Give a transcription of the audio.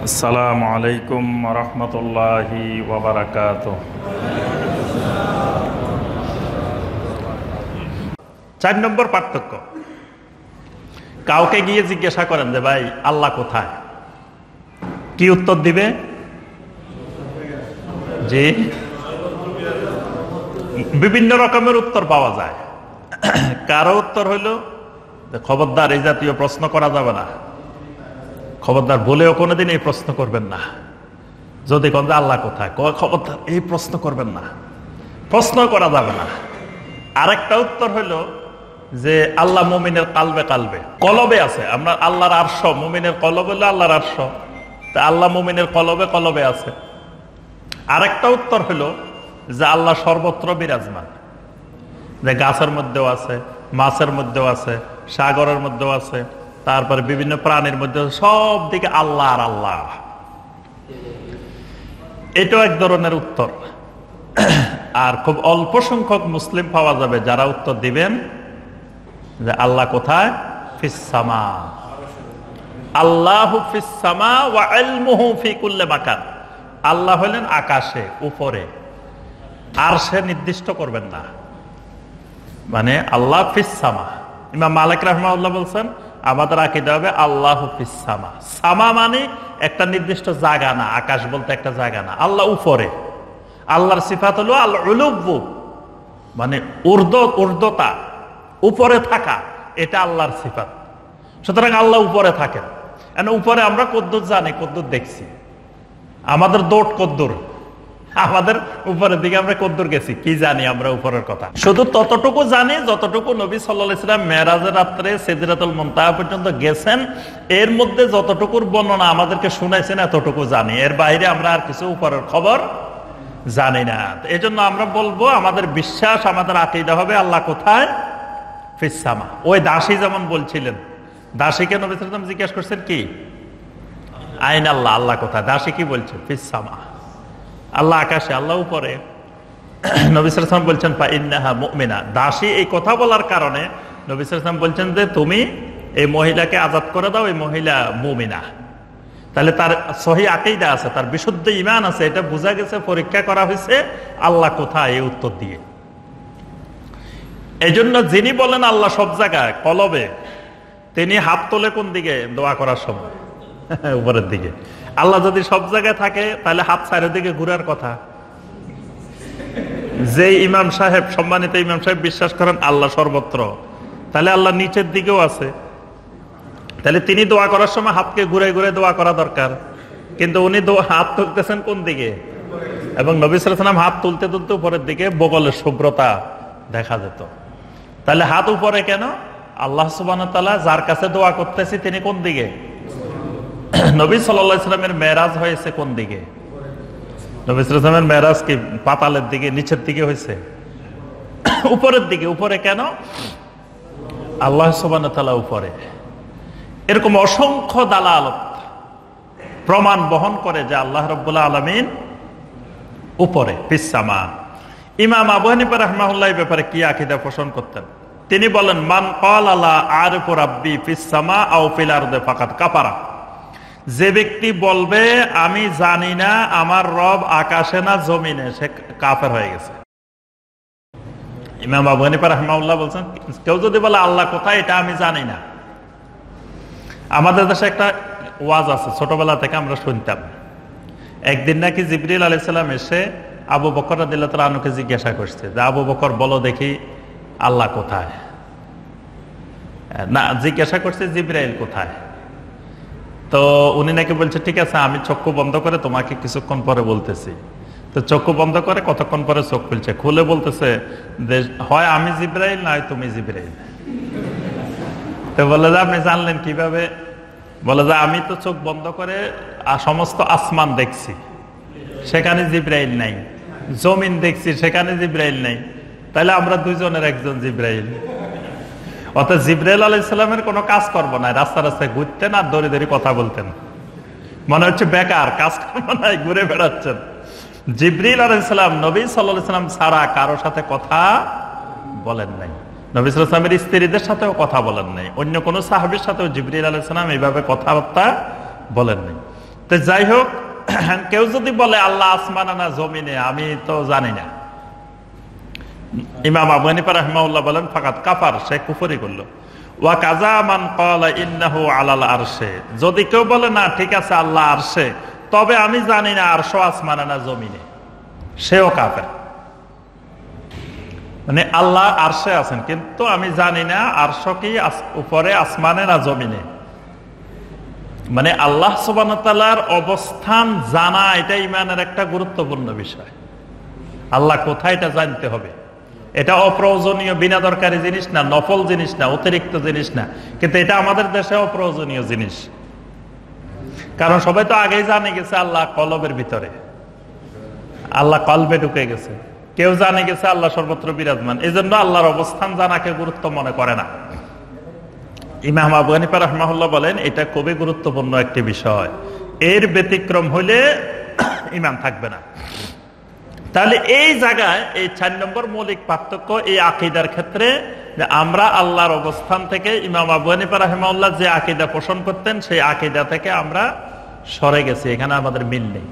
আসসালামু আলাইকুম ওয়া রাহমাতুল্লাহি ওয়া বারাকাতুহু। 4 নম্বর পার্থক্য, কাউকে গিয়ে জিজ্ঞাসা করেন যে ভাই আল্লাহ কোথায়, কি উত্তর দিবে? জি, বিভিন্ন রকমের উত্তর পাওয়া যায়। কারো উত্তর হইল খবরদার এই জাতীয় প্রশ্ন করা যাবে না, খবরদার বলেও কোনোদিন এই প্রশ্ন করবেন না। যদি কোন আল্লাহ কোথায়, খবরদার এই প্রশ্ন করবেন না, প্রশ্ন করা যাবে না। আরেকটা উত্তর হইল যে আল্লাহ মুমিনের কালবে কালবে কলবে আছে। আমরা আল্লাহর আরশ, মুমিনের কলব হইল আল্লাহর আরশ, তা আল্লাহ মুমিনের কলবে কলবে আছে। আরেকটা উত্তর হইল যে আল্লাহ সর্বত্র বিরাজমান, যে গাছের মধ্যেও আছে, মাছের মধ্যেও আছে, সাগরের মধ্যেও আছে, তারপরে বিভিন্ন প্রাণীর মধ্যে, সব দিকে আল্লাহ আর আল্লাহ। এটাও এক ধরনের উত্তর। আর খুব অল্প সংখ্যক মুসলিম পাওয়া যাবে যারা উত্তর দিবেন যে আল্লাহ কোথায়, ফিস সামা, আল্লাহু ফিস সামা ওয়া ইলমুহু ফি কুল্লি মাকান। আল্লাহ হলেন আকাশে, উপরে, আর সে নির্দিষ্ট করবেন না, মানে আল্লাহ ফিস সামা। ইমাম মালিক রাহমাহুল্লাহ বলছেন আমাদের আকীদা হবে আল্লাহু ফিস সামা। সামা মানে একটা নির্দিষ্ট জায়গা না, আকাশ বলতে একটা জায়গা না, আল্লাহ উপরে। আল্লাহর সিফাত হলো আল উলুব্বু, মানে ঊর্ধ্বতা, উপরে থাকা, এটা আল্লাহর সিফাত। সুতরাং আল্লাহ উপরে থাকেন। উপরে আমরা কদ্দুর জানি, কদ্দুর দেখছি, আমাদের দৌড় কদ্দুর, আমাদের উপরের দিকে আমরা কদ্দুর গেছি, কি জানি আমরা উপরের কথা? শুধু ততটুকু জানি যতটুকু নবী সাল্লাল্লাহু আলাইহি ওয়াসাল্লাম মেরাজের রাত্রে সিদরাতুল মুনতাহা পর্যন্ত গেছেন, এর মধ্যে যতটুকুর বর্ণনা আমাদেরকে শুনাইছেন এতটুকু জানি। এর বাইরে আমরা আর কিছু উপরের খবর জানি না। এজন্য আমরা বলবো আমাদের বিশ্বাস, আমাদের আকীদা হবে আল্লাহ কোথায়, ফিস সামা। ওই দাসী যেমন বলছিলেন, দাসীকে নবী সাল্লাল্লাহু আলাইহি ওয়াসাল্লাম জিজ্ঞাসা করছেন কি, আইন আল্লাহ, আল্লাহ কোথায়? দাসী কি বলছে? ফিস সামা, আল্লাহ আকাশে, আল্লাহ উপরে। নবী সাল্লাল্লাহু আলাইহি ওয়াসাল্লাম বলছেন ফা ইন্নাহা মুমিনা। দাসী এই কথা বলার কারণে নবী সাল্লাল্লাহু আলাইহি ওয়াসাল্লাম বলছেন যে তুমি এই মহিলাকে আজাদ করে দাও, এই মহিলা মুমিনা। তাহলে তার সহি আকীদা আছে, তার বিশুদ্ধ ঈমান আছে, এটা বোঝা গেছে, পরীক্ষা করা হয়েছে আল্লাহ কোথায় এই উত্তর দিয়ে। এই জন্য যিনি বলেন আল্লাহ সব জায়গায় কলবে, তিনি হাত তোলে কোন দিকে দোয়া করার সময়? উপরের দিকে। আল্লাহ যদি সব জায়গায় থাকে তাহলে হাত চারের দিকে ঘুরার কথা। যে ইমাম সাহেব, সম্মানিত ইমাম সাহেব বিশ্বাস করেন আল্লাহ সর্বত্র, তাহলে আল্লাহ নিচের দিকেও আছে। তাহলে তিনি দোয়া করার সময় হাতকে ঘুরে ঘুরে দোয়া করা দরকার, কিন্তু উনি হাত তুলতেছেন কোন দিকে? এবং নবী সাল্লাল্লাহু আলাইহি ওয়াসাল্লাম হাত তুলতে তুলতে উপরের দিকে বগলের শুভ্রতা দেখা যেত। তাহলে হাত উপরে কেন? আল্লাহ সুবহানাহু ওয়া তাআলা যার কাছে দোয়া করতেছি তিনি কোন দিকে? নবী সাল্লাল্লাহু আলাইহি ওয়াসাল্লামের মেরাজ হয়েছে কোন দিকে? নবী সাল্লাল্লাহু আলাইহি ওয়াসাল্লামের মেরাজ কি পাতালের দিকে, নিচের দিকে হয়েছে? উপরের দিকে। উপরে কেন? আল্লাহ সুবহানাহু ওয়া তাআলা উপরে। এরকম অসংখ্য দালালত, প্রমাণ বহন করে যে আল্লাহ রাব্বুল আলামিন উপরে, ফিস সামা। ইমাম আবু হানিফা রাহমাহুল্লাহ এই ব্যাপারে কি আকীদা পোষণ করতেন? তিনি বলেন মান ক্বালা লা আরিফু রাব্বি ফিস সামা আও ফিল আরদি ফাকাদ কাফারা। যে ব্যক্তি বলবে আমি জানি না আমার রব আকাশে না জমিনে, সে কাফের হয়ে গেছে। ইমাম আবু হানিফা রাহমাহুল্লাহ বলছেন কেউ যদি বলে আল্লাহ কোথায় এটা আমি জানি না। আমাদের দেশে একটা ওয়াজ আছে, ছোটবেলা থেকে আমরা শুনতাম। একদিন নাকি জিবরিল আলাইহিস সালাম এসে আবু বকর রাদিয়াল্লাহু তাআলা আনহুকে জিজ্ঞাসা করছে যে আবু বকর বলো দেখি আল্লাহ কোথায়? না, জিজ্ঞাসা করছে জিবরাইল কোথায়? তো উনি নাকি বলছে ঠিক আছে আমি চক্ষু বন্ধ করে তোমাকে কিছুক্ষণ পরে বলতেছি। তো চক্ষু বন্ধ করে কতক্ষণ পরে চোখ খুলছে, খুলে বলতেছে যে হয় আমি জিবরাইল না হয় তুমি জিবরাইল। তো বলে যে আপনি জানলেন কিভাবে? বলে যে আমি তো চোখ বন্ধ করে সমস্ত আসমান দেখছি, সেখানে জিবরাইল নাই, জমিন দেখছি, সেখানে জিবরাইল নাই, তাহলে আমরা দুইজনের একজন জিবরাইল। অর্থাৎ জিবরাইল আলাইহিস সালামের কোনো কাজ করবো না, রাস্তা রাস্তায় ঘুরতেন আর দড়ি দড়ি কথা বলতেন, মনে হচ্ছে বেকার, কাজ করবো না, ঘুরে বেড়াচ্ছেন। জিবরিল আলাইহিস সালাম নবী সাল্লাল্লাহু আলাইহি ওয়াসাল্লাম ছাড়া কারো সাথে কথা বলেন নাই। নবী সাল্লাল্লাহু আলাইহি ওয়াসাল্লামের স্ত্রীদের সাথেও কথা বলেন নাই, অন্য কোনো সাহাবীর সাথেও জিবরিল আলাইহিস সালাম এইভাবে কথাবার্তা বলেন নাই। তো যাই হোক, কেউ যদি বলে আল্লাহ আসমানে না জমিনে, আমি তো জানি না, ইমাম আবু হানিফা রাহিমাহুল্লাহ বলেন ফাকাত কাফার, সে কুফরি করলো। ওয়া কাযা মান ক্বালা ইন্নাহু আলাল আরশে, যদি কেউ বলে না ঠিক আছে আল্লাহ আরশে, তবে আমি জানি না আরশ আসমানে না জমিনে, সেও কাফের। মানে আল্লাহ আরশে আছেন কিন্তু আমি জানি না আরশ কি উপরে আসমানে না জমিনে। মানে আল্লাহ সুবহানাহু ওয়া তাআলার অবস্থান জানা এটা ঈমানের একটা গুরুত্বপূর্ণ বিষয়। আল্লাহ কোথায় এটা জানতে হবে, এটা অপ্রয়োজনীয় বিনা দরকারি জিনিস না, নফল জিনিস না, অতিরিক্ত জিনিস না, কিন্তু এটা আমাদের দেশে অপ্রয়োজনীয় জিনিস। কারণ সবাই তো আগেই জানে গেছে আল্লাহ কলবের ভিতরে, আল্লাহ কলবে ঢুকে গেছে, কেউ জানে গেছে আল্লাহ সর্বত্র বিরাজমান, এই জন্য আল্লাহর অবস্থান জানাকে গুরুত্ব মনে করে না। ইমাম আবু হানিফা রাহিমাহুল্লাহ বলেন এটা খুবই গুরুত্বপূর্ণ একটি বিষয়, এর ব্যতিক্রম হইলে ঈমান থাকবে না। তাহলে এই জায়গায় এই 4 নম্বর মৌলিক পার্থক্য এই আকীদার ক্ষেত্রে, যে আমরা আল্লাহর অবস্থান থেকে ইমাম আবু হানিফা রাহিমাহুল্লাহ যে আকীদা পোষণ করতেন সেই আকীদা থেকে আমরা সরে গেছি, এখানে আমাদের মিল নেই।